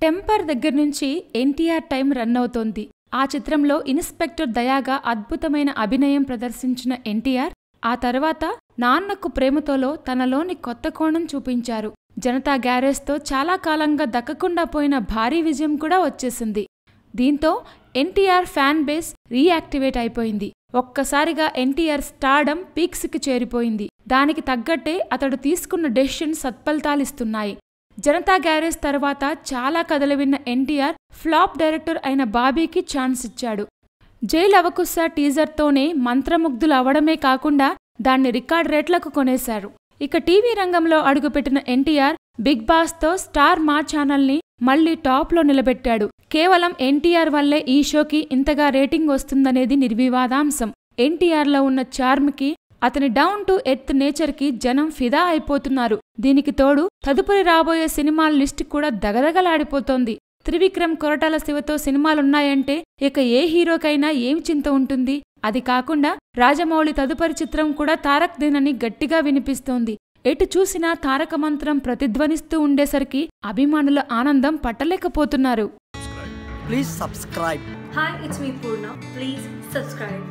Temper దగ్గర నుంచి NTR time run అవుతోంది. ఆ చిత్రంలో ఇన్స్పెక్టర్ దయాగా అద్భుతమైన అభినయం ప్రదర్శించిన ఎన్టీఆర్ ఆ తర్వాత నాన్నకు ప్రేమతోలో తనలోని కొత్త కోణం చూపించారు. జనతా గ్యారేజ్తో చాలా కాలంగా దక్కకుండా పోయిన భారీ విజయం కూడా వచ్చేసింది. దీంతో ఎన్టీఆర్ ఫ్యాన్ బేస్ రీయాక్టివేట్ అయిపోయింది. ఒక్కసారిగా ఎన్టీఆర్ స్టార్డమ్ పీక్స్కి చేరిపోయింది. దానికి తగ్గట్టే అతడు తీసుకున్న డెసిషన్ సత్ఫలితాలిస్తున్నాయి. జనతా గ్యారేజ్ తర్వాత చాలా కథలు విన్న ఎన్టీఆర్ ఫ్లాప్ డైరెక్టర్ అయిన బాబీకి ఛాన్స్ ఇచ్చాడు. జైల్ అవకుశ టీజర్తోనే మంత్రముగ్ధులు అవడమే కాకుండా దాన్ని రికార్డ్ రేట్లకు కొనేశారు. ఇక టీవీ రంగంలో అడుగుపెట్టిన ఎన్టీఆర్ బిగ్ బాస్తో స్టార్ మా ఛానల్ని మళ్లీ టాప్లో నిలబెట్టాడు. కేవలం ఎన్టీఆర్ వల్లే ఈ షోకి ఇంతగా రేటింగ్ వస్తుందనేది నిర్వివాదాంశం. ఎన్టీఆర్లో ఉన్న చార్మ్కి, అతని డౌన్ టు ఎర్త్ నేచర్కి జనం ఫిదా అయిపోతున్నారు. దీనికి తోడు తదుపరి రాబోయే సినిమాల లిస్ట్ కూడా దగదగలాడిపోతోంది. త్రివిక్రమ్ కొరటాల శివతో సినిమాలున్నాయంటే ఇక ఏ హీరోకైనా ఏం చింత ఉంటుంది. అది కాకుండా రాజమౌళి తదుపరి చిత్రం కూడా తారక్ దేనని గట్టిగా వినిపిస్తోంది. ఎటు చూసినా తారక మంత్రం ప్రతిధ్వనిస్తూ ఉండేసరికి అభిమానుల ఆనందం పట్టలేకపోతున్నారు. Please subscribe. Hi, it's me Purna. Please subscribe.